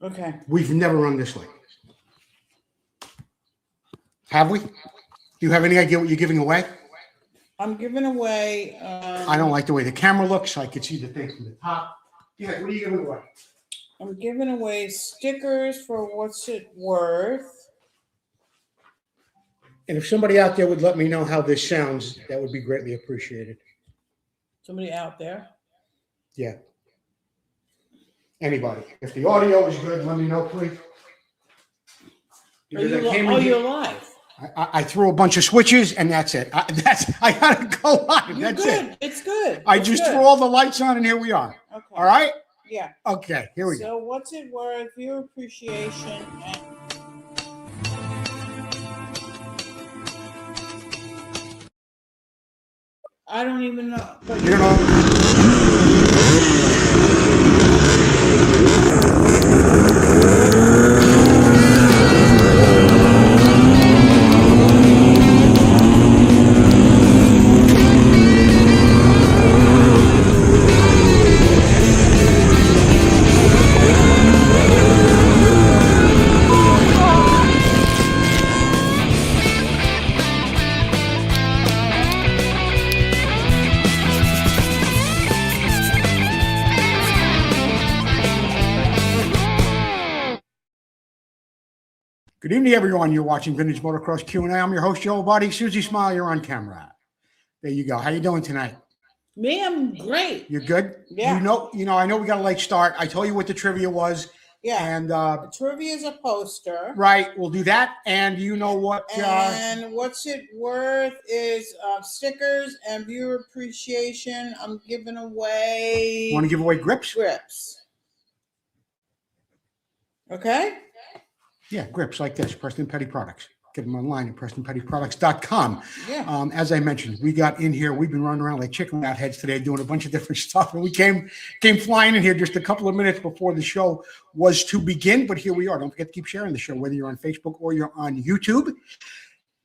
Okay. We've never run this late. Have we? Do you have any idea what you're giving away? I'm giving away. I don't like the way the camera looks. I can see the thing from the top. Yeah, what are you giving away? I'm giving away stickers for What's It Worth. And if somebody out there would let me know how this sounds, that would be greatly appreciated. Somebody out there. Yeah. Anybody. If the audio is good, let me know, please. Because You're live. I threw a bunch of switches and that's it. I gotta go live. You're That's good. it. It's good. I It's just good. threw all the lights on and here we are. Okay. All right? Yeah. Okay, here we go. So What's It Worth? Viewer appreciation. And I don't even know. But You don't know. Good evening, everyone. You're watching Vintage Motocross Q&A. I'm your host, Joe Abbate. Susie Smile, you're on camera. There you go. How you doing tonight? me, I'm great. You're good? Yeah. You know, I know we got a late start. I told you what the trivia was. Yeah. And The trivia is a poster. right, we'll do that. And you know what? And What's It Worth is stickers and viewer appreciation. I'm giving away Want to give away grips? grips. Okay? Yeah, grips like this, Preston Petty Products. Get them online at PrestonPettyProducts.com. Yeah. As I mentioned, we got in here. We've been running around like chicken rat heads today doing a bunch of different stuff. And we came flying in here just a couple of minutes before the show was to begin. But here we are. Don't forget to keep sharing the show, whether you're on Facebook or you're on YouTube.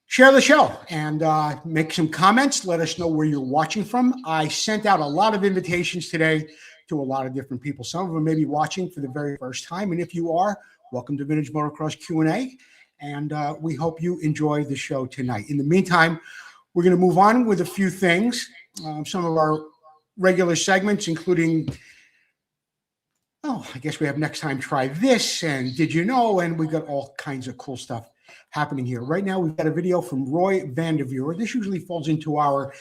Share the show and make some comments. Let us know where you're watching from. I sent out a lot of invitations today to a lot of different people. Some of them may be watching for the very first time. And if you are, welcome to Vintage Motocross Q&A. And we hope you enjoy the show tonight. In the meantime, we're going to move on with a few things. Some of our regular segments, including, I guess we have Next Time Try This and Did You Know? And we've got all kinds of cool stuff happening here. Right now, we've got a video from Roy Vanderveer. This usually falls into our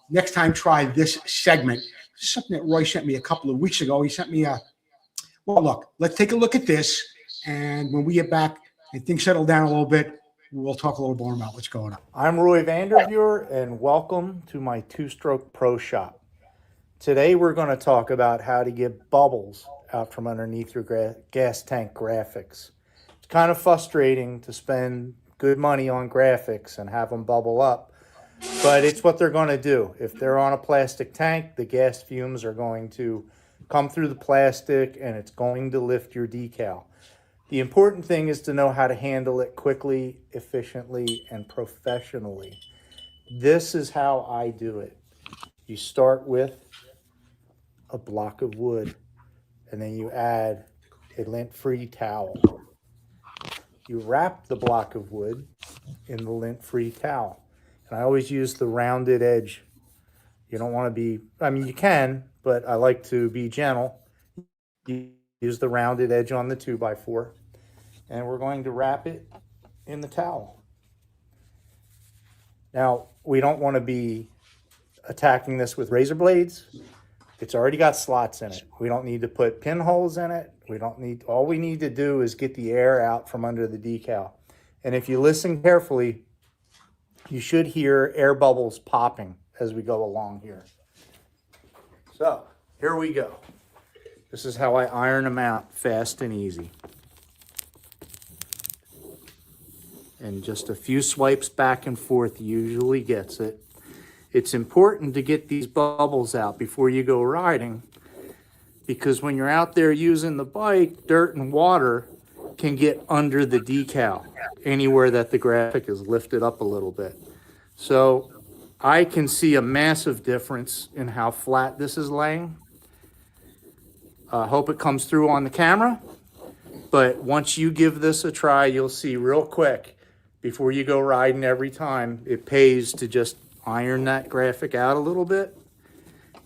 Next Time Try This segment. This is something that Roy sent me a couple of weeks ago. He sent me well, look, let's take a look at this. And when we get back and things settle down a little bit, we'll talk a little more about what's going on. I'm Roy Vanderveer, and welcome to my two-stroke pro shop. Today we're going to talk about how to get bubbles out from underneath your gas tank graphics. It's kind of frustrating to spend good money on graphics and have them bubble up, but it's what they're going to do. If they're on a plastic tank, the gas fumes are going to come through the plastic and it's going to lift your decal. The important thing is to know how to handle it quickly, efficiently, and professionally. This is how I do it. You start with a block of wood, and then you add a lint-free towel. You wrap the block of wood in the lint-free towel. And I always use the rounded edge. You don't want to be, you can, but I like to be gentle. You use the rounded edge on the 2x4. And we're going to wrap it in the towel. Now, we don't want to be attacking this with razor blades. It's already got slots in it. We don't need to put pinholes in it. All we need to do is get the air out from under the decal. And if you listen carefully, you should hear air bubbles popping as we go along here. So, here we go. This is how I iron them out fast and easy. And just a few swipes back and forth usually gets it. It's important to get these bubbles out before you go riding, because when you're out there using the bike, dirt and water can get under the decal anywhere that the graphic is lifted up a little bit. So I can see a massive difference in how flat this is laying. I hope it comes through on the camera. But once you give this a try, you'll see real quick, before you go riding every time, it pays to just iron that graphic out a little bit.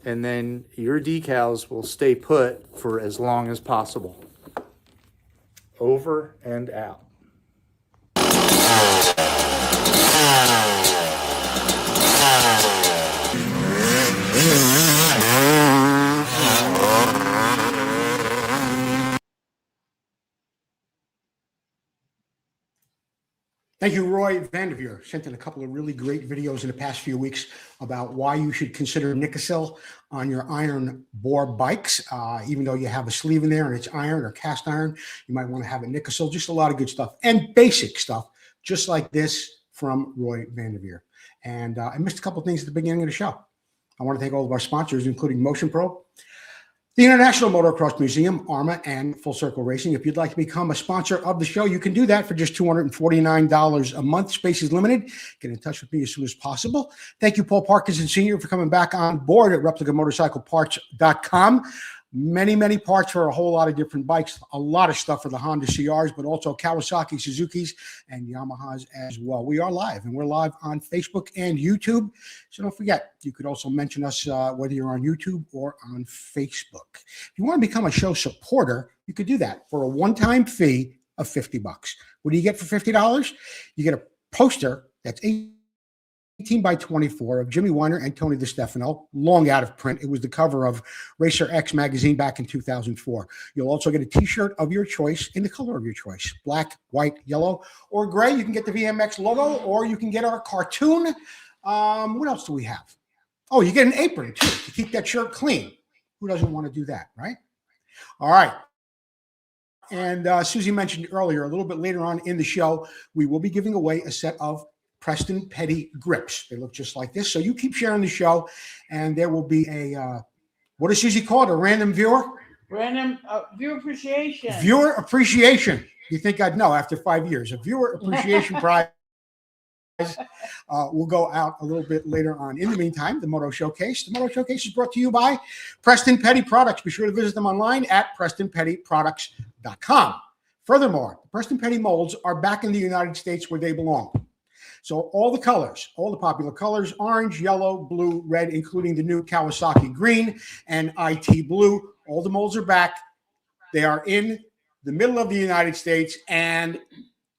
And then your decals will stay put for as long as possible. Over and out. Thank you, Roy Vanderveer. Sent in a couple of really great videos in the past few weeks about why you should consider Nicocil on your iron bore bikes. Even though you have a sleeve in there and it's iron or cast iron, you might want to have a Nicocil. Just a lot of good stuff and basic stuff, just like this from Roy Vanderveer. And I missed a couple of things at the beginning of the show. I want to thank all of our sponsors, including Motion Pro, the International Motocross Museum, ARMA, and Full Circle Racing. If you'd like to become a sponsor of the show, you can do that for just $249 a month. Space is limited. Get in touch with me as soon as possible. Thank you, Paul Parkinson Sr., for coming back on board at replicamotorcycleparts.com. Many, many parts for a whole lot of different bikes. A lot of stuff for the Honda CRs, but also Kawasaki, Suzuki's, and Yamahas as well. We are live, and we're live on Facebook and YouTube. So don't forget, you could also mention us whether you're on YouTube or on Facebook. If you want to become a show supporter, you could do that for a one-time fee of $50. What do you get for $50? You get a poster that's 18 by 24 of Jimmy Weiner and Tony DeStefano, long out of print. It was the cover of Racer X magazine back in 2004. You'll also get a t-shirt of your choice in the color of your choice, black, white, yellow, or gray. You can get the VMX logo, or you can get our cartoon. What else do we have? Oh, you get an apron too to keep that shirt clean. Who doesn't want to do that, right? All right. And Susie mentioned earlier, a little bit later on in the show, we will be giving away a set of Preston Petty grips. They look just like this. So you keep sharing the show, and there will be a, what does Susie call it? A random viewer? Random viewer appreciation. Viewer appreciation. You think I'd know after 5 years. A viewer appreciation prize will go out a little bit later on. In the meantime, the Moto Showcase. The Moto Showcase is brought to you by Preston Petty Products. Be sure to visit them online at PrestonPettyProducts.com. Furthermore, the Preston Petty molds are back in the United States where they belong. So all the colors, all the popular colors, orange, yellow, blue, red, including the new Kawasaki green and IT blue, all the molds are back. They are in the middle of the United States, and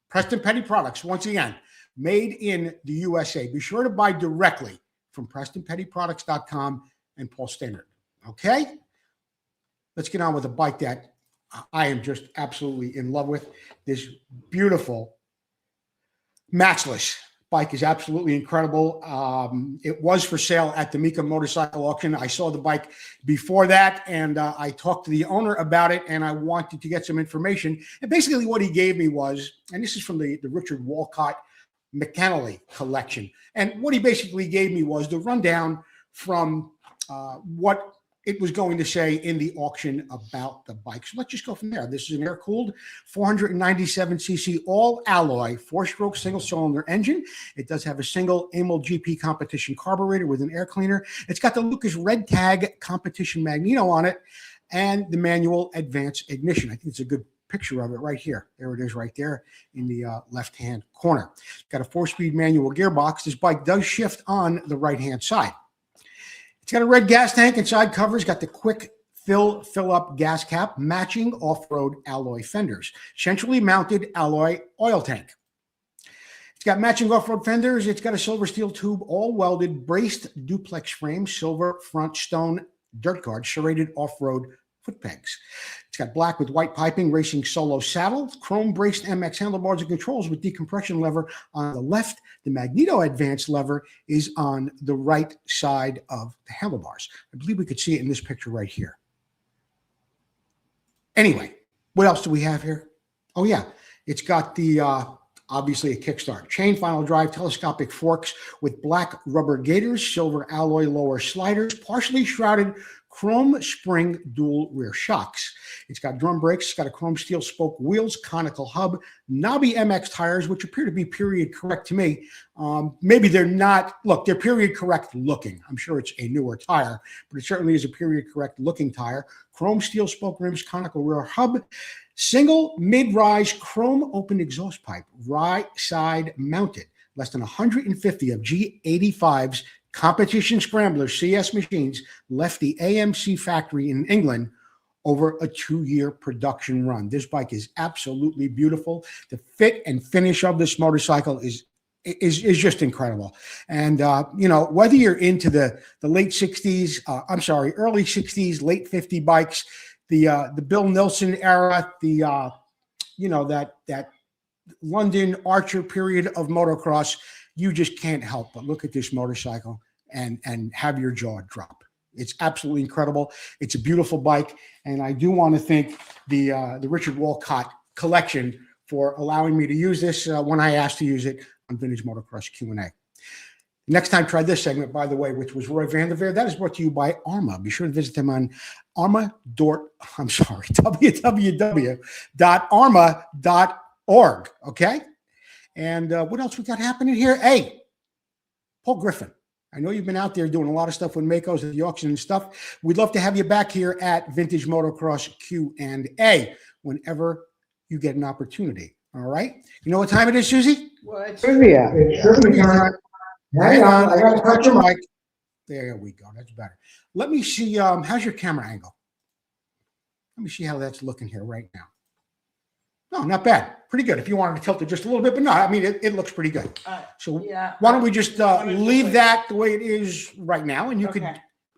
Preston Petty Products, once again, made in the USA. Be sure to buy directly from PrestonPettyProducts.com and Paul Stannard. Okay? Let's get on with a bike that I am just absolutely in love with. This beautiful, matchless bike is absolutely incredible. It was for sale at the Mika Motorcycle Auction. I saw the bike before that, and I talked to the owner about it, and I wanted to get some information. And basically what he gave me was, and this is from the Richard Walcott McAnally collection, and what he basically gave me was the rundown from what it was going to say in the auction about the bike. So let's just go from there. This is an air-cooled 497cc all-alloy 4-stroke single-cylinder engine. It does have a single AML GP competition carburetor with an air cleaner. It's got the Lucas Red Tag competition magneto on it and the manual advanced ignition. I think it's a good picture of it right here. There it is right there in the left-hand corner. It's got a 4-speed manual gearbox. This bike does shift on the right-hand side. It's got a red gas tank and side covers, got the quick fill-up gas cap, matching off-road alloy fenders, centrally mounted alloy oil tank. It's got matching off-road fenders. It's got a silver steel tube, all welded, braced duplex frame, silver front stone dirt guard, serrated off-road foot pegs. It's got black with white piping, racing solo saddle, chrome braced MX handlebars and controls with decompression lever on the left. The magneto advanced lever is on the right side of the handlebars. I believe we could see it in this picture right here. Anyway, what else do we have here? Oh yeah, it's got the obviously a kickstart, chain final drive, telescopic forks with black rubber gaiters, silver alloy lower sliders, partially shrouded chrome spring dual rear shocks. It's got drum brakes. It's got a chrome steel spoke wheels, conical hub, knobby MX tires, which appear to be period correct to me. Maybe they're not. Look, they're period correct looking. I'm sure it's a newer tire, but it certainly is a period correct looking tire. Chrome steel spoke rims, conical rear hub, single mid-rise chrome open exhaust pipe, right side mounted. Less than 150 of G85's competition scrambler CS machines left the AMC factory in England over a 2-year production run. This bike is absolutely beautiful. The fit and finish of this motorcycle is just incredible. And whether you're into the late 60s, early 60s, late 50 bikes, the Bill Nilsson era, that London Archer period of motocross, you just can't help but look at this motorcycle and have your jaw drop. It's absolutely incredible. It's a beautiful bike, and I do want to thank the Richard Walcott collection for allowing me to use this when I asked to use it on Vintage Motocross Q&A. Next time, try this segment, by the way, which was Roy Vanderveer. That is brought to you by Arma. Be sure to visit them on www.arma.org. Okay. And what else we got happening here? Hey, Paul Griffin. I know you've been out there doing a lot of stuff with Makos at the auction and stuff. We'd love to have you back here at Vintage Motocross Q&A whenever you get an opportunity. All right. You know what time it is, Susie? What? Trivia. Hang on. I got to touch your mic. There we go. That's better. Let me see. How's your camera angle? Let me see how that's looking here right now. No, not bad. Pretty good. If you wanted to tilt it just a little bit, but no, I mean, it looks pretty good. So yeah. Why don't we just leave that the way it is right now, and you could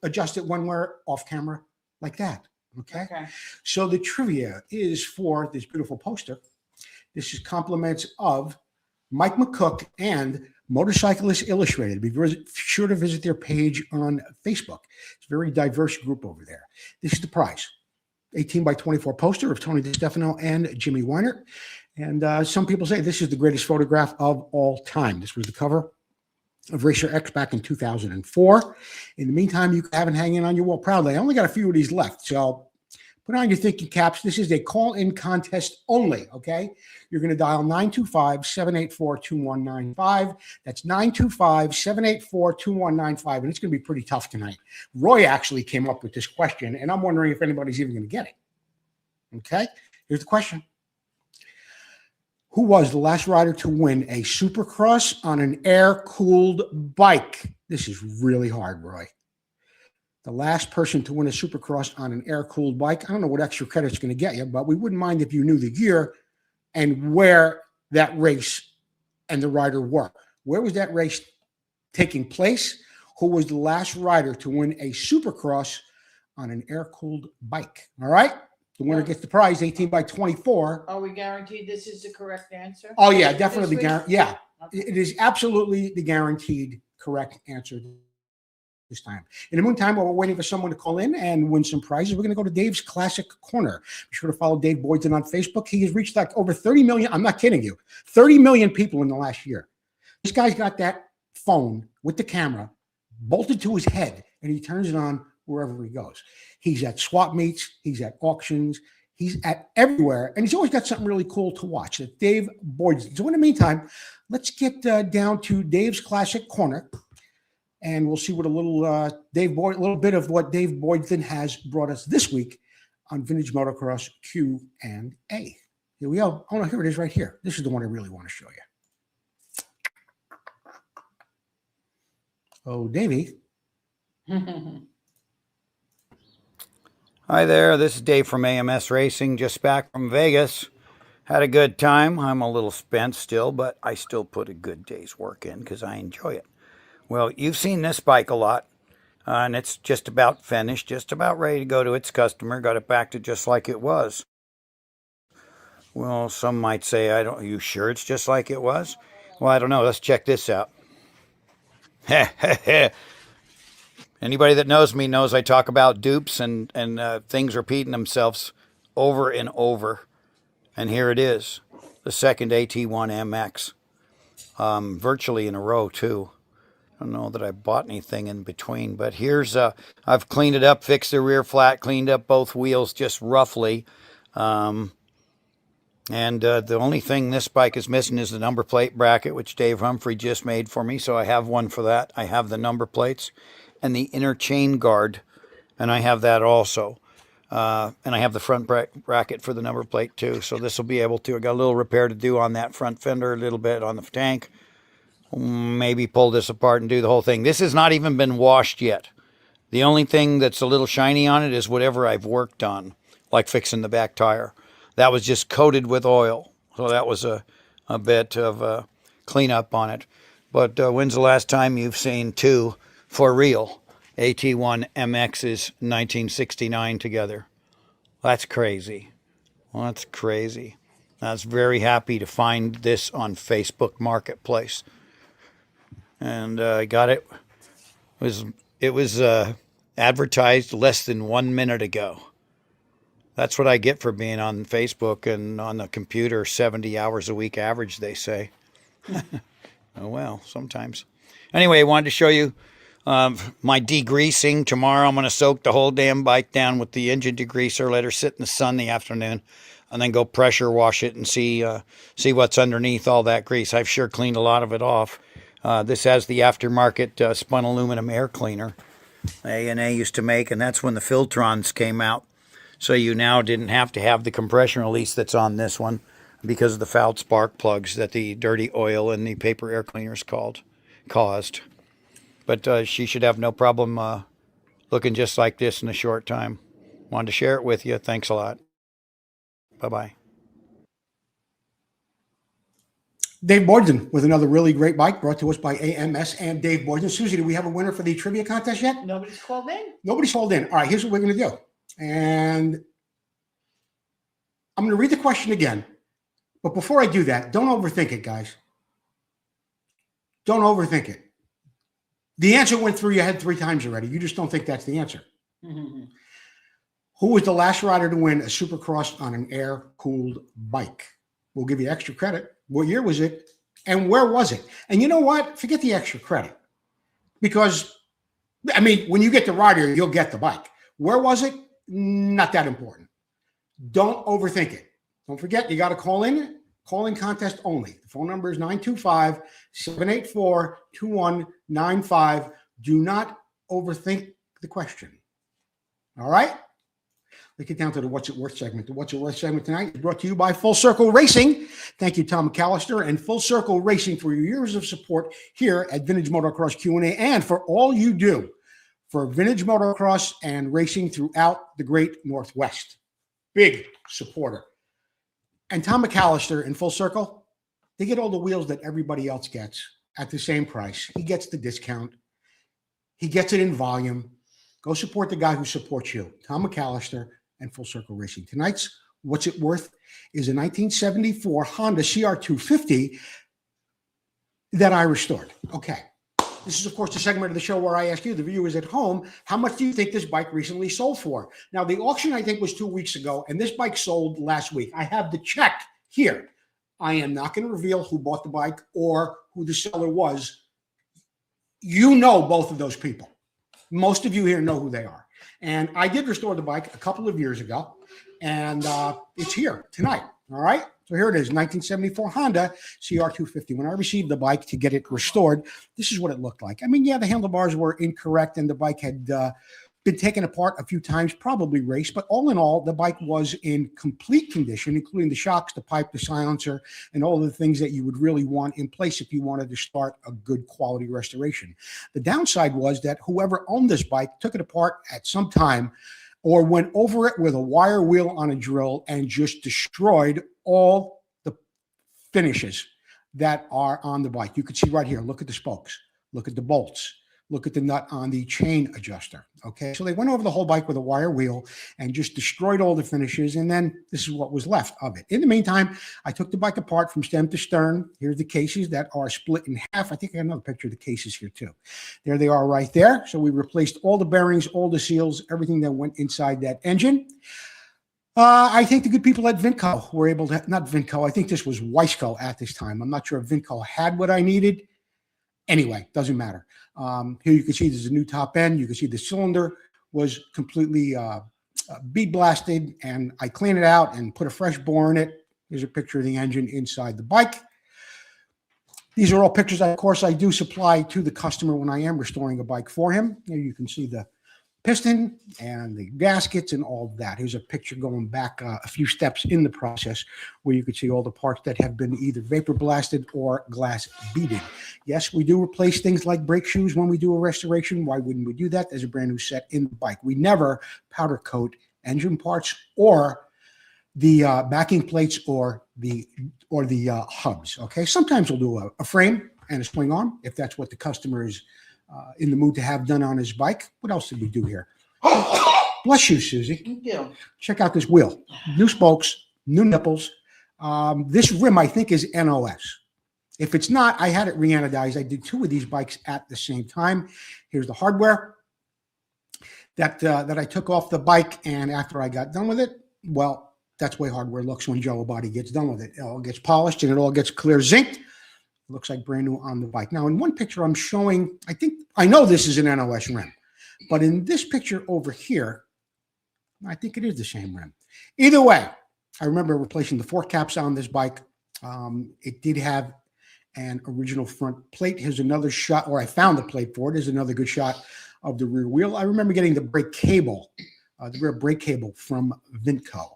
adjust it when we're off camera like that. Okay. So the trivia is for this beautiful poster. This is compliments of Mike McCook and Motorcyclist Illustrated. Be sure to visit their page on Facebook. It's a very diverse group over there. This is the prize. 18 by 24 poster of Tony DiStefano and Jimmy Weiner. And some people say this is the greatest photograph of all time. This was the cover of Racer X back in 2004. In the meantime, you can have it hanging on your wall proudly. I only got a few of these left, so put on your thinking caps. This is a call-in contest only, okay? You're going to dial 925-784-2195. That's 925-784-2195, and it's going to be pretty tough tonight. Roy actually came up with this question, and I'm wondering if anybody's even going to get it. Okay? Here's the question. Who was the last rider to win a Supercross on an air-cooled bike? This is really hard, Roy. The last person to win a Supercross on an air-cooled bike. I don't know what extra credit's going to get you, but we wouldn't mind if you knew the year and where that race and the rider were. Where was that race taking place? Who was the last rider to win a Supercross on an air-cooled bike? All right? The winner gets the prize, 18 by 24. Are we guaranteed this is the correct answer? Oh, yeah, definitely. Yeah, it is absolutely the guaranteed correct answer this time. In the meantime, while we're waiting for someone to call in and win some prizes, we're going to go to Dave's Classic Corner. Be sure to follow Dave Boyden on Facebook. He has reached like over 30 million. I'm not kidding you. 30 million people in the last year. This guy's got that phone with the camera bolted to his head, and he turns it on wherever he goes. He's at swap meets. He's at auctions. He's at everywhere, and he's always got something really cool to watch. That's Dave Boyden. So in the meantime, let's get down to Dave's Classic Corner. And we'll see what a little bit of what Dave Boyden has brought us this week on Vintage Motocross Q&A. Here we go. Oh no, here it is right here. This is the one I really want to show you. Oh, Davey. Hi there, this is Dave from AMS Racing, just back from Vegas. Had a good time. I'm a little spent still, but I still put a good day's work in because I enjoy it. Well, you've seen this bike a lot, and it's just about finished, just about ready to go to its customer. Got it back to just like it was. Well, some might say, are you sure it's just like it was? Well, I don't know. Let's check this out. Anybody that knows me knows I talk about dupes and things repeating themselves over and over. And here it is, the second AT1 MX, virtually in a row, too. I don't know that I bought anything in between, but here's, I've cleaned it up, fixed the rear flat, cleaned up both wheels just roughly. The only thing this bike is missing is the number plate bracket, which Dave Humphrey just made for me. So I have one for that. I have the number plates and the inner chain guard, and I have that also. And I have the front bracket for the number plate too. So this will be able to, I got a little repair to do on that front fender, a little bit on the tank. Maybe pull this apart and do the whole thing. This has not even been washed yet. The only thing that's a little shiny on it is whatever I've worked on, like fixing the back tire. That was just coated with oil. So that was a bit of cleanup on it. But when's the last time you've seen two, for real, AT1 MXs 1969 together? That's crazy. Well, that's crazy. I was very happy to find this on Facebook Marketplace. And I got it. It was advertised less than 1 minute ago. That's what I get for being on Facebook and on the computer 70 hours a week average, they say. Oh, well, sometimes. Anyway, I wanted to show you my degreasing. Tomorrow I'm going to soak the whole damn bike down with the engine degreaser, let her sit in the sun the afternoon, and then go pressure wash it and see what's underneath all that grease. I've sure cleaned a lot of it off. This has the aftermarket spun aluminum air cleaner A&A used to make, and that's when the Filtrons came out. So you now didn't have to have the compression release that's on this one because of the fouled spark plugs that the dirty oil and the paper air cleaners caused. But she should have no problem looking just like this in a short time. Wanted to share it with you. Thanks a lot. Bye-bye. Dave Boyden with another really great bike brought to us by AMS and Dave Boyden. Susie, do we have a winner for the trivia contest yet? Nobody's called in. Nobody's called in. All right, here's what we're going to do. And I'm going to read the question again. But before I do that, don't overthink it, guys. Don't overthink it. The answer went through your head 3 times already. You just don't think that's the answer. Mm-hmm. Who was the last rider to win a Supercross on an air-cooled bike? We'll give you extra credit. What year was it? And where was it? And you know what? Forget the extra credit. Because, I mean, when you get the rider, you'll get the bike. Where was it? Not that important. Don't overthink it. Don't forget, you got to call in. Call in contest only. The phone number is 925-784-2195. Do not overthink the question. All right? Let's get down to the What's It Worth segment. The What's It Worth segment tonight is brought to you by Full Circle Racing. Thank you, Tom McAllister and Full Circle Racing for your years of support here at Vintage Motocross Q&A and for all you do for vintage motocross and racing throughout the great Northwest. Big supporter. And Tom McAllister in Full Circle, they get all the wheels that everybody else gets at the same price. He gets the discount. He gets it in volume. Go support the guy who supports you, Tom McAllister and Full Circle Racing. Tonight's What's It Worth is a 1974 Honda CR250 that I restored. Okay. This is, of course, the segment of the show where I ask you, the viewers at home, how much do you think this bike recently sold for? Now, the auction, I think, was 2 weeks ago, and this bike sold last week. I have the check here. I am not going to reveal who bought the bike or who the seller was. You know both of those people. Most of you here know who they are. And I did restore the bike a couple of years ago, and it's here tonight. All right? So here it is, 1974 Honda CR250. When I received the bike to get it restored, this is what it looked like. I mean, yeah, the handlebars were incorrect, and the bike had been taken apart a few times, probably raced. But all in all, the bike was in complete condition, including the shocks, the pipe, the silencer, and all the things that you would really want in place if you wanted to start a good quality restoration. The downside was that whoever owned this bike took it apart at some time or went over it with a wire wheel on a drill and just destroyed all the finishes that are on the bike. You can see right here, look at the spokes, look at the bolts, look at the nut on the chain adjuster. Okay, so they went over the whole bike with a wire wheel and just destroyed all the finishes, and then this is what was left of it. In the meantime, I took the bike apart from stem to stern. Here's the cases that are split in half. I think I have another picture of the cases here too. There they are right there. So we replaced all the bearings, all the seals, everything that went inside that engine. I think the good people at Vinco were able to, not Vinco, I think this was Weisco at this time. I'm not sure if Vinco had what I needed. Anyway, doesn't matter. Here you can see there's a new top end. You can see the cylinder was completely bead blasted, and I cleaned it out and put a fresh bore in it. Here's a picture of the engine inside the bike. These are all pictures, of course, I do supply to the customer when I am restoring a bike for him. Here you can see the piston and the gaskets and all of that. Here's a picture going back a few steps in the process where you can see all the parts that have been either vapor blasted or glass beaded. Yes, we do replace things like brake shoes when we do a restoration. Why wouldn't we do that? There's a brand new set in the bike. We never powder coat engine parts or the backing plates or the hubs. Okay, sometimes we'll do a frame and a swing arm if that's what the customer is in the mood to have done on his bike. What else did we do here? Bless you, Susie. Thank you. Check out this wheel. New spokes, new nipples. This rim, I think, is NOS. If it's not, I had it re-anodized. I did 2 of these bikes at the same time. Here's the hardware that I took off the bike, and after I got done with it, well, that's the way hardware looks when Joe Abbate gets done with it. It all gets polished and it all gets clear zinced. It looks like brand new on the bike. Now, in one picture I'm showing, I know this is an NOS rim, but in this picture over here, I think it is the same rim. Either way, I remember replacing the fork caps on this bike. It did have an original front plate. Here's another shot, or I found the plate for it. Here's another good shot of the rear wheel. I remember getting the brake cable, the rear brake cable from Vinco.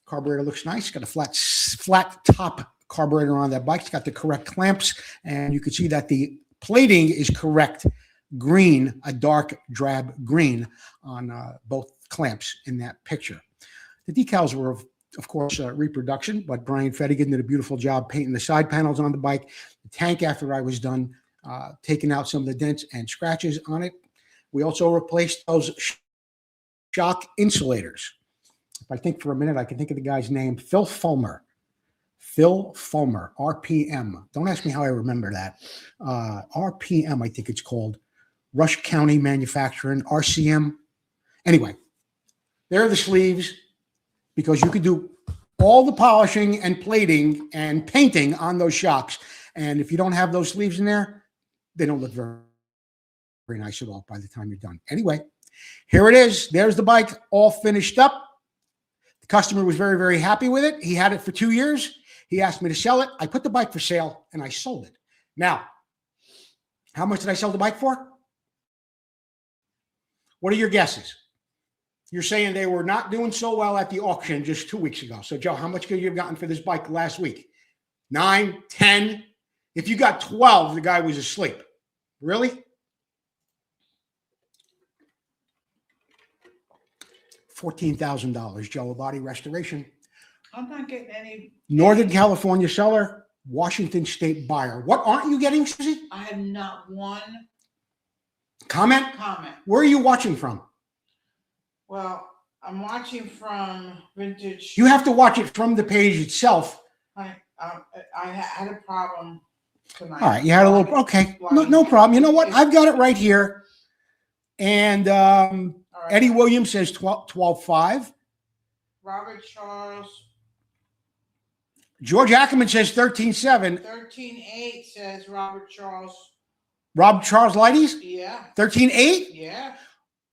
Carburetor looks nice. Got a flat top carburetor on that bike. It's got the correct clamps, and you can see that the plating is correct green, a dark drab green on both clamps in that picture. The decals were, of course, reproduction, but Brian Fettigan did a beautiful job painting the side panels on the bike. The tank, after I was done taking out some of the dents and scratches on it. We also replaced those shock insulators. If I think for a minute, I can think of the guy's name, Phil Fulmer. Phil Fulmer, RPM. Don't ask me how I remember that. RPM, I think it's called. Rush County Manufacturing, RCM. Anyway, there are the sleeves, because you could do all the polishing and plating and painting on those shocks. And if you don't have those sleeves in there, they don't look very, very nice at all by the time you're done. Anyway, here it is. There's the bike all finished up. The customer was very, very happy with it. He had it for 2 years. He asked me to sell it. I put the bike for sale and I sold it. Now, how much did I sell the bike for? What are your guesses? You're saying they were not doing so well at the auction just 2 weeks ago. So, Joe, how much could you have gotten for this bike last week? 9, 10? If you got 12, the guy was asleep. Really? $14,000, Joe Abbate Restoration. I'm not getting any. Northern California seller, Washington State buyer. What aren't you getting, Susie? I have not one Comment? comment. Where are you watching from? Well, I'm watching from Vintage. You have to watch it from the page itself. I had a problem tonight. All right, you had a little, okay, no problem. You know what? I've got it right here. And All right. Eddie Williams says 12.5. Robert Charles. George Ackerman says 13.7. 13.8 says Robert Charles. Rob Charles Lighties? Yeah. 13.8? Yeah.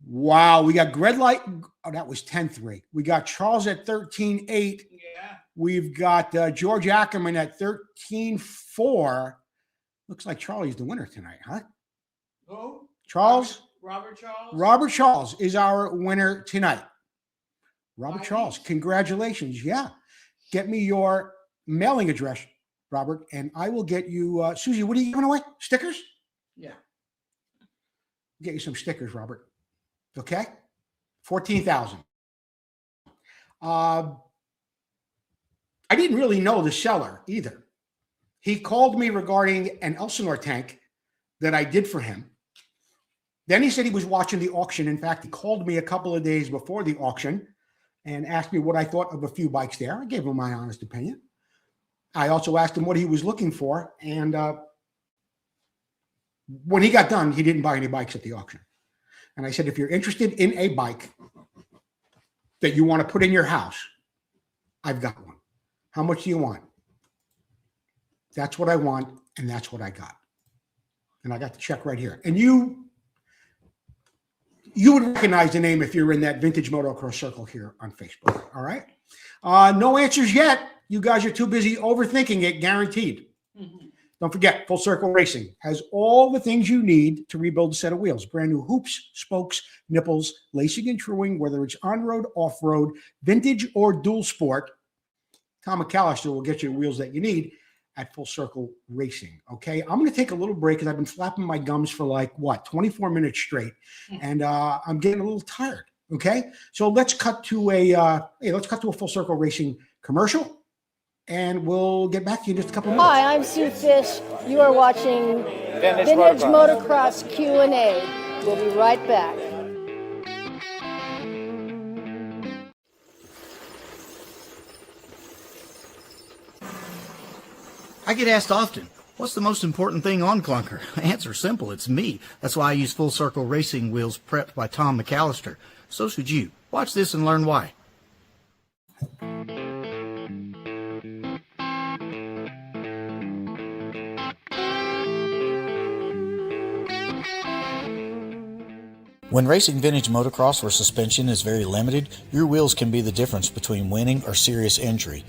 Wow, we got Greg Light. Oh, that was 10.3. We got Charles at 13.8. Yeah. We've got George Ackerman at 13.4. Looks like Charlie's the winner tonight, huh? Who? Charles? Robert Charles. Robert Charles is our winner tonight. Robert Lighties? Charles, congratulations. Yeah. Get me your mailing address, Robert, and I will get you, Susie, what are you giving away? Stickers? Yeah. Get you some stickers, Robert. Okay? 14,000. I didn't really know the seller either. He called me regarding an Elsinore tank that I did for him. Then he said he was watching the auction. In fact, he called me a couple of days before the auction and asked me what I thought of a few bikes there. I gave him my honest opinion. I also asked him what he was looking for. And when he got done, he didn't buy any bikes at the auction. And I said, if you're interested in a bike that you want to put in your house, I've got one. How much do you want? That's what I want, and that's what I got. and I got the check right here. And you would recognize the name if you're in that vintage motocross circle here on Facebook. All right. No answers yet. You guys are too busy overthinking it, guaranteed. Mm-hmm. Don't forget, Full Circle Racing has all the things you need to rebuild a set of wheels. Brand new hoops, spokes, nipples, lacing and truing, whether it's on-road, off-road, vintage, or dual sport. Tom McAllister will get you the wheels that you need at Full Circle Racing. Okay, I'm going to take a little break because I've been flapping my gums for 24 minutes straight, and I'm getting a little tired. Okay, so let's cut to a Full Circle Racing commercial, and we'll get back to you in just a couple of minutes. Hi, I'm Sue Fish. You are watching Vintage Motocross Q&A. We'll be right back. I get asked often, what's the most important thing on Clunker? Answer's simple, it's me. That's why I use Full Circle Racing wheels prepped by Tom McAllister. So should you. Watch this and learn why. When racing vintage motocross where suspension is very limited, your wheels can be the difference between winning or serious injury.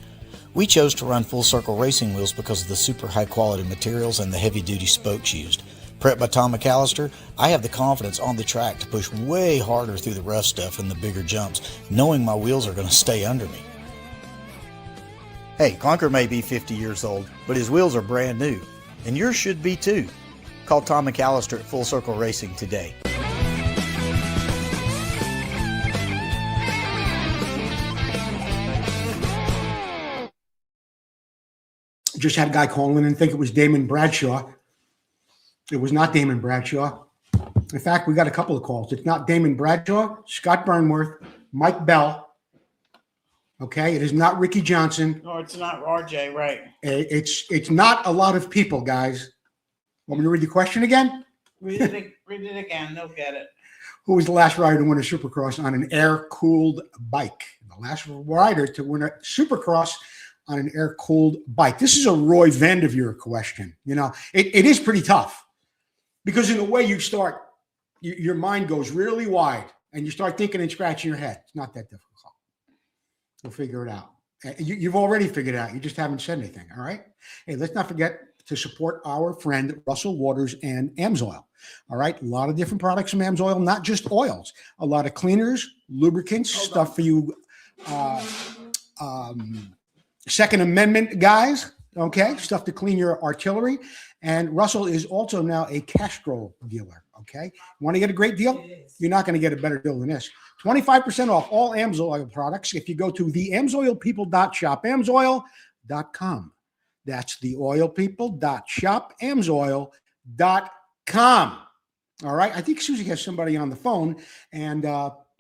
We chose to run Full Circle Racing wheels because of the super high quality materials and the heavy duty spokes used. Prepped by Tom McAllister, I have the confidence on the track to push way harder through the rough stuff and the bigger jumps, knowing my wheels are going to stay under me. Hey, Clunker may be 50 years old, but his wheels are brand new, and yours should be too. Call Tom McAllister at Full Circle Racing today. Just had a guy call in and think it was Damon Bradshaw. It was not Damon Bradshaw. In fact, we got a couple of calls. It's not Damon Bradshaw, Scott Burnworth, Mike Bell. Okay, it is not Ricky Johnson. No, it's not RJ, right? It's not a lot of people, guys. Want me to read the question again? Read it again. They'll get it. Who was the last rider to win a Supercross on an air-cooled bike? The last rider to win a Supercross on an air-cooled bike. This is a Roy Vanderveer question. You know, it is pretty tough because in a way you start, your mind goes really wide and you start thinking and scratching your head. It's not that difficult. We'll figure it out. You've already figured it out. You just haven't said anything. All right. Hey, let's not forget to support our friend Russell Waters and AMSOIL. All right. A lot of different products from AMSOIL, not just oils, a lot of cleaners, lubricants, stuff for you, Second Amendment guys, okay, stuff to clean your artillery. And Russell is also now a Castrol dealer, okay? Want to get a great deal? You're not going to get a better deal than this. 25% off all AMSOIL products if you go to theamsoilpeople.shopamsoil.com. That's theoilpeople.shopamsoil.com. All right, I think Susie has somebody on the phone, and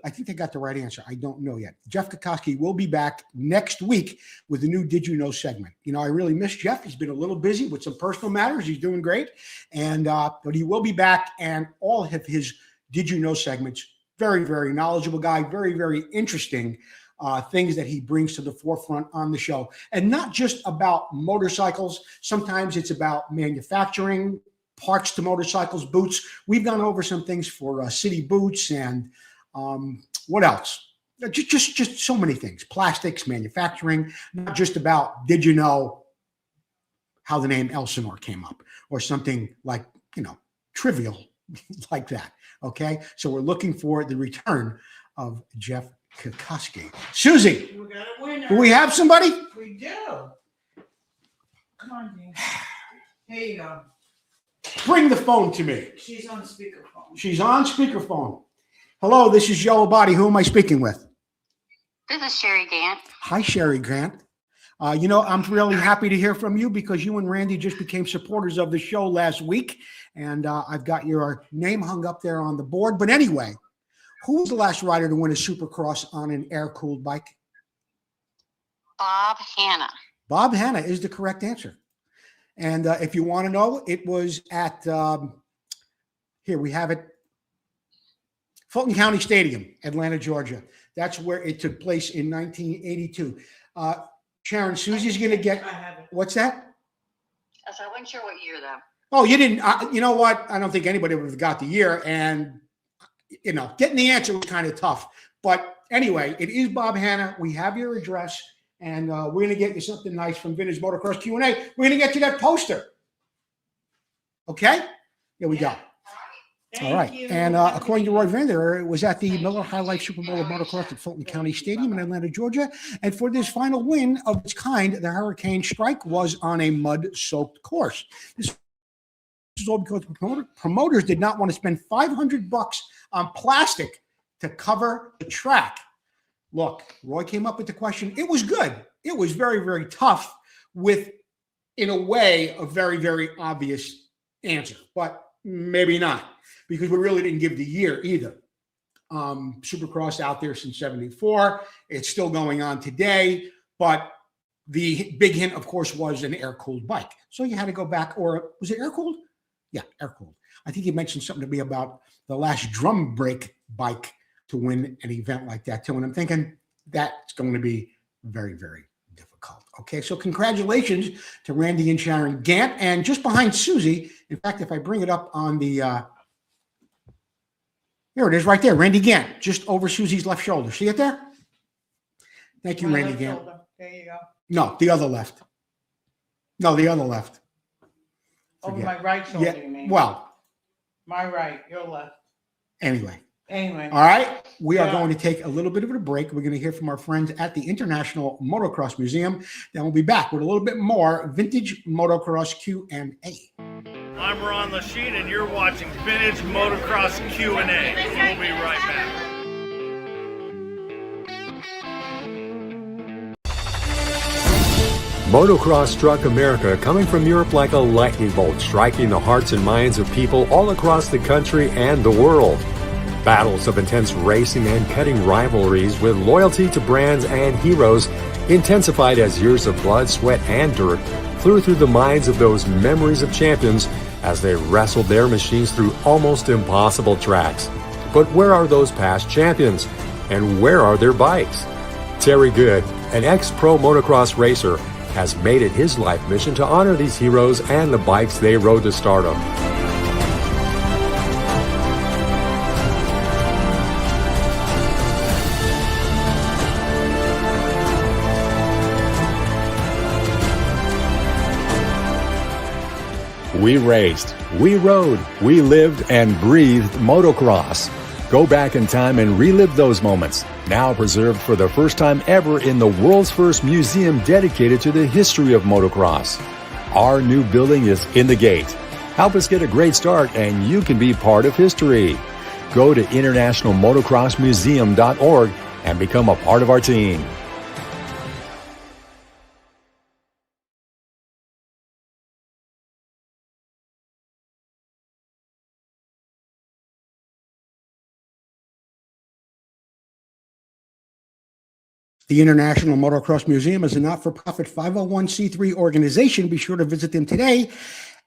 I think they got the right answer. I don't know yet. Jeff Kokoski will be back next week with the new Did You Know segment. You know, I really miss Jeff. He's been a little busy with some personal matters. He's doing great. And but he will be back, and all of his Did You Know segments, very, very knowledgeable guy, very, very interesting things that he brings to the forefront on the show. And not just about motorcycles. Sometimes it's about manufacturing, parts to motorcycles, boots. We've gone over some things for city boots and what else? Just so many things. Plastics, manufacturing, not just about, did you know how the name Elsinore came up or something like, you know, trivial like that. Okay. So we're looking for the return of Jeff Kokoski. Susie, We got a winner. do we have somebody? We do. Come on, Dean. Here you go. Bring the phone to me. She's on speakerphone. She's on speakerphone. Hello, this is Joe Abbate. Who am I speaking with? This is Sherry Gant. Hi, Sherry Grant. You know, I'm really happy to hear from you because you and Randy just became supporters of the show last week. And I've got your name hung up there on the board. But anyway, who was the last rider to win a Supercross on an air-cooled bike? Bob Hanna. Bob Hanna is the correct answer. And if you want to know, it was at, here we have it, Fulton County Stadium, Atlanta, Georgia. That's where it took place in 1982. Sharon, Susie's going to get, I have it. what's that? So I wasn't sure what year though. Oh, you didn't. You know what? I don't think anybody would have got the year. And, getting the answer was kind of tough. But anyway, it is Bob Hanna. We have your address. And we're going to get you something nice from Vintage Motocross Q&A. We're going to get you that poster. Okay? Here we go. All right. And according to Roy Vander, it was at the Miller High Life Super Bowl of Motocross at Fulton County Stadium in Atlanta, Georgia. And for this final win of its kind, the Hurricane Strike was on a mud-soaked course. This is all because promoters did not want to spend $500 on plastic to cover the track. Look, Roy came up with the question. It was good. It was very, very tough with, in a way, a very, very obvious answer, but maybe not, because we really didn't give the year either. Supercross out there since 74. It's still going on today, but the big hint, of course, was an air-cooled bike. So you had to go back, or was it air-cooled? Yeah, air-cooled. I think he mentioned something to me about the last drum brake bike to win an event like that too. And I'm thinking that's going to be very, very difficult. Okay, so congratulations to Randy and Sharon Gant. And just behind Susie, in fact, if I bring it up on the, here it is right there, Randy Gant, just over Susie's left shoulder. See it there? Thank you, Randy Gant. Shoulder. There you go. No, the other left. No, the other left. Over my right shoulder, Yeah, you mean? well, My right, your left. anyway. Anyway. All right. We are Yeah. going to take a little bit of a break. We're going to hear from our friends at the International Motocross Museum. Then we'll be back with a little bit more Vintage Motocross Q&A. I'm Ron Lachine, and you're watching Vintage Motocross Q&A. We'll be right back. Motocross struck America, coming from Europe like a lightning bolt, striking the hearts and minds of people all across the country and the world. Battles of intense racing and cutting rivalries with loyalty to brands and heroes intensified as years of blood, sweat, and dirt flew through the minds of those memories of champions as they wrestled their machines through almost impossible tracks. But where are those past champions? And where are their bikes? Terry Good, an ex-pro motocross racer, has made it his life mission to honor these heroes and the bikes they rode to stardom. We raced, we rode, we lived and breathed motocross. Go back in time and relive those moments, now preserved for the first time ever in the world's first museum dedicated to the history of motocross. Our new building is in the gate. Help us get a great start and you can be part of history. Go to internationalmotocrossmuseum.org and become a part of our team. The International Motocross Museum is a not-for-profit 501c3 organization. Be sure to visit them today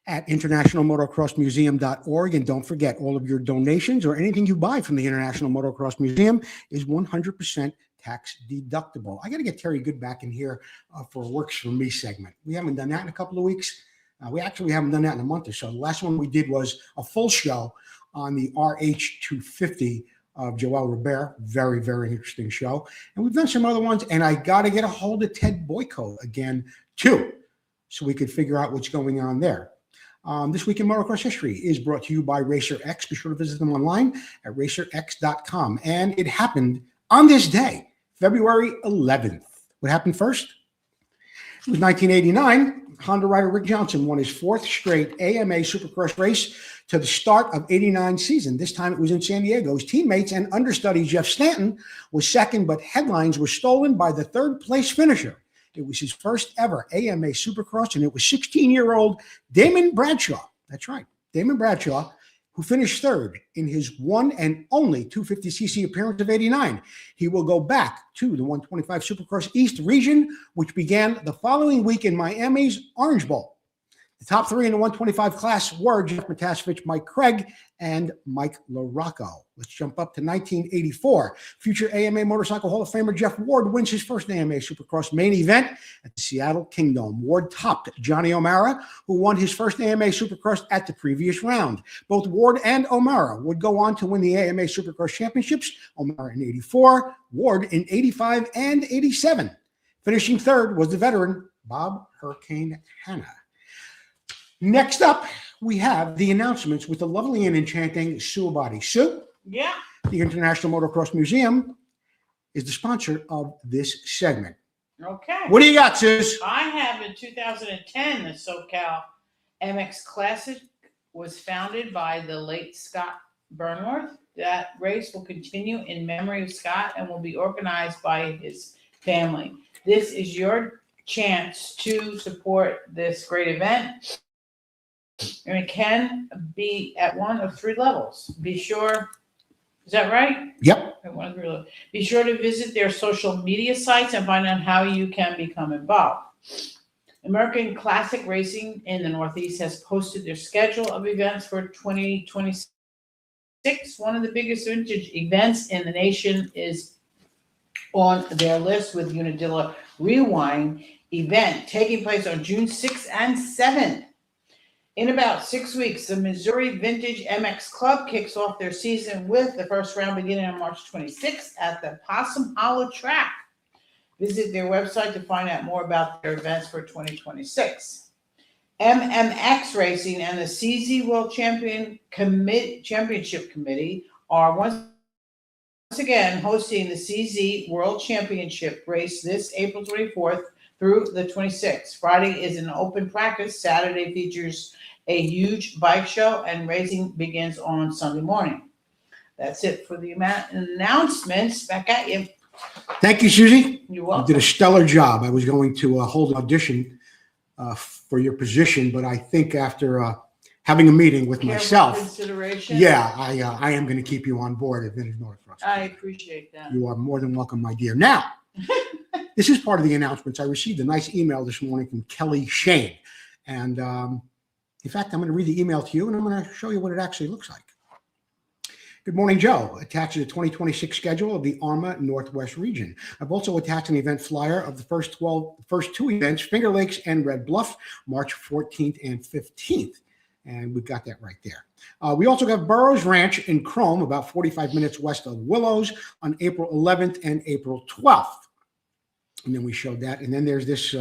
at internationalmotocrossmuseum.org. And don't forget, all of your donations or anything you buy from the International Motocross Museum is 100% tax deductible. I got to get Terry Good back in here for a Works For Me segment. We haven't done that in a couple of weeks. We actually haven't done that in a month or so. The last one we did was a full show on the RH250 of Joel Robert. Very, very interesting show. And we've done some other ones, and I got to get a hold of Ted Boyko again, too, so we could figure out what's going on there. This Week in Motocross History is brought to you by Racer X. Be sure to visit them online at racerx.com. And it happened on this day, February 11th. What happened first? It was 1989. Honda rider Rick Johnson won his fourth straight AMA Supercross race to the start of 89 season. This time it was in San Diego. His teammates and understudy Jeff Stanton was second, but headlines were stolen by the third place finisher. It was his first ever AMA Supercross, and it was 16-year-old Damon Bradshaw. That's right, Damon Bradshaw, who finished third in his one and only 250cc appearance of 89. He will go back to the 125 Supercross East region, which began the following week in Miami's Orange Bowl. The top three in the 125 class were Jeff Matasevich, Mike Craig, and Mike LaRocco. Let's jump up to 1984. Future AMA Motorcycle Hall of Famer Jeff Ward wins his first AMA Supercross main event at the Seattle Kingdom. Ward topped Johnny O'Mara, who won his first AMA Supercross at the previous round. Both Ward and O'Mara would go on to win the AMA Supercross championships, O'Mara in 84, Ward in 85 and 87. Finishing third was the veteran Bob Hurricane Hanna. Next up, we have the announcements with the lovely and enchanting Sue Abbate. Sue? Yeah. The International Motocross Museum is the sponsor of this segment. Okay. What do you got, Suze? I have in 2010, the SoCal MX Classic was founded by the late Scott Burnworth. That race will continue in memory of Scott and will be organized by his family. This is your chance to support this great event. And it can be at one of three levels. Be sure, is that right? Yep. At one of three levels. Be sure to visit their social media sites and find out how you can become involved. American Classic Racing in the Northeast has posted their schedule of events for 2026. One of the biggest vintage events in the nation is on their list with Unadilla Rewind event taking place on June 6th and 7th. In about 6 weeks, the Missouri Vintage MX Club kicks off their season with the first round beginning on March 26th at the Possum Hollow Track. Visit their website to find out more about their events for 2026. MMX Racing and the CZ World Championship Committee are once again hosting the CZ World Championship race this April 24th through the 26th. Friday is an open practice. Saturday features a huge bike show, and racing begins on Sunday morning. That's it for the announcements. Back at you. Thank you, Susie. You're You welcome. did a stellar job. I was going to hold an audition for your position, but I think after having a meeting with Careful myself, consideration. yeah, I am going to keep you on board at Vintage Motocross. I appreciate that. You are more than welcome, my dear. Now, this is part of the announcements. I received a nice email this morning from Kelly Shane. And in fact, I'm going to read the email to you, and I'm going to show you what it actually looks like. Good morning, Joe. Attached to the 2026 schedule of the ARMA Northwest region. I've also attached an event flyer of the first two events, Finger Lakes and Red Bluff, March 14th and 15th. And we've got that right there. We also got Burroughs Ranch in Chrome, about 45 minutes west of Willows, on April 11th and April 12th. And then we showed that. And then there's this,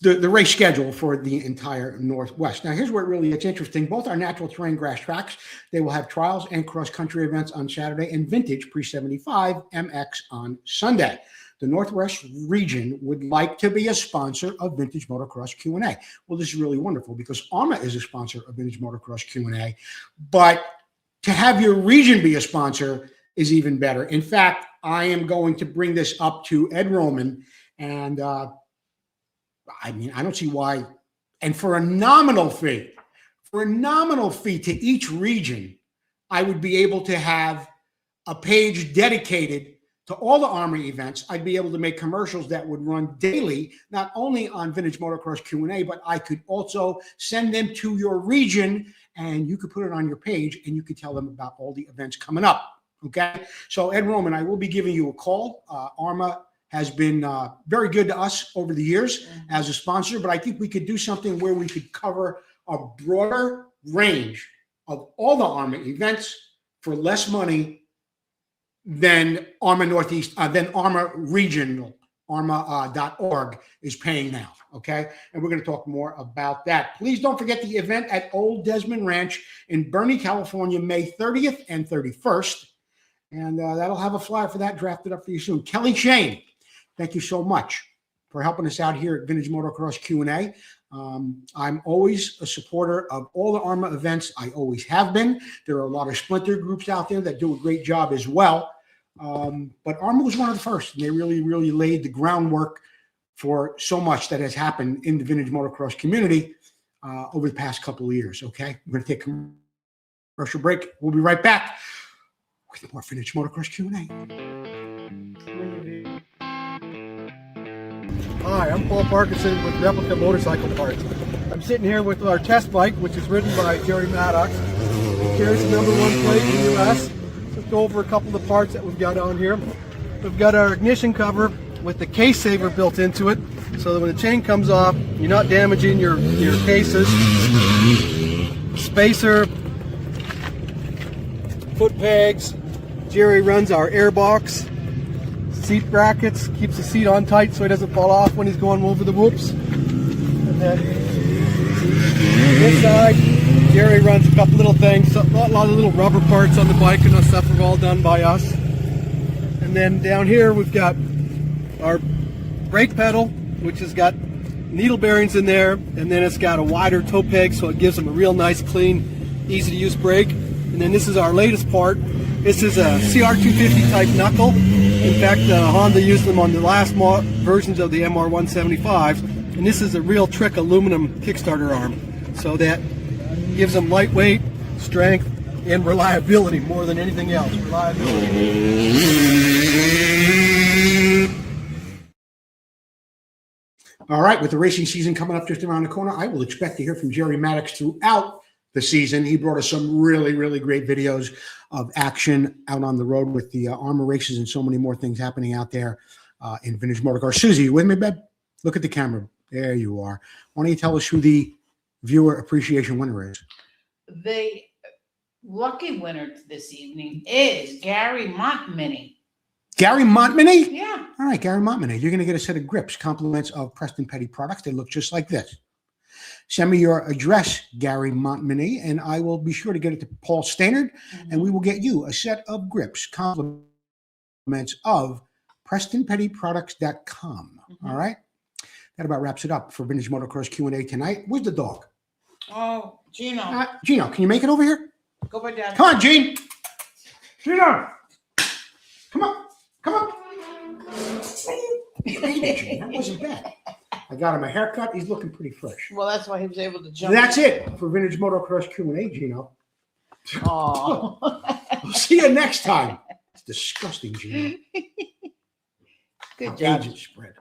the race schedule for the entire Northwest. Now, here's where it really gets interesting. Both are natural terrain grass tracks. They will have trials and cross-country events on Saturday and vintage pre-75 MX on Sunday. The Northwest region would like to be a sponsor of Vintage Motocross Q&A. Well, this is really wonderful because ARMA is a sponsor of Vintage Motocross Q&A, but to have your region be a sponsor is even better. In fact, I am going to bring this up to Ed Roman, and I mean, I don't see why. And for a nominal fee to each region, I would be able to have a page dedicated to all the ARMA events. I'd be able to make commercials that would run daily, not only on Vintage Motocross Q&A, but I could also send them to your region, and you could put it on your page, and you could tell them about all the events coming up. Okay, so Ed Roman, I will be giving you a call. ARMA has been very good to us over the years as a sponsor, but I think we could do something where we could cover a broader range of all the ARMA events for less money than ARMA Northeast, than ARMA Regional, ARMA.org is paying now. Okay, and we're going to talk more about that. Please don't forget the event at Old Desmond Ranch in Bernie, California, May 30th and 31st. And that'll have a flyer for that drafted up for you soon. Kelly Shane, thank you so much for helping us out here at Vintage Motocross Q&A. I'm always a supporter of all the ARMA events. I always have been. There are a lot of splinter groups out there that do a great job as well. But ARMA was one of the first, and they really, really laid the groundwork for so much that has happened in the vintage motocross community over the past couple of years. Okay, we're going to take a commercial break. We'll be right back with more vintage motocross Q&A. Hi, I'm Paul Parkinson with Replica Motorcycle Parts. I'm sitting here with our test bike, which is ridden by Jerry Maddox. It carries the #1 plate in the US. Let's go over a couple of the parts that we've got on here. We've got our ignition cover with the case saver built into it, so that when the chain comes off, you're not damaging your cases. Spacer, foot pegs. Jerry runs our air box. Seat brackets, keeps the seat on tight so he doesn't fall off when he's going over the whoops. And then this side, Jerry runs a couple little things, a lot of little rubber parts on the bike and that stuff are all done by us. And then down here we've got our brake pedal, which has got needle bearings in there, and then it's got a wider toe peg so it gives them a real nice, clean, easy to use brake. And then this is our latest part. This is a CR250 type knuckle. In fact, Honda used them on the last versions of the MR175s, and this is a real trick aluminum Kickstarter arm. So that gives them lightweight, strength, and reliability more than anything else. Reliability. All right, with the racing season coming up just around the corner, I will expect to hear from Jerry Maddox throughout the season. He brought us some really, really great videos of action out on the road with the armor races and so many more things happening out there in vintage motorcars. Susie, you with me, babe? Look at the camera. There you are. Why don't you tell us who the viewer appreciation winner is? The lucky winner this evening is Gary Montminy. Gary Montminy? Yeah. All right, Gary Montminy. You're going to get a set of grips, compliments of Preston Petty products. They look just like this. Send me your address, Gary Montminy, and I will be sure to get it to Paul Stannard, and we will get you a set of grips, compliments of PrestonPettyProducts.com. All right? That about wraps it up for Vintage Motocross Q&A tonight. Where's the dog? Oh, Gino. Gino, can you make it over here? Go by down. Come on, Gene. Gino. Come on. Come on. Gene, that wasn't bad. I got him a haircut. He's looking pretty fresh. Well, that's why he was able to jump. That's it for Vintage Motocross Q&A, Gino. Oh. We'll see you next time. It's disgusting, Gino. Good job. Agent spread.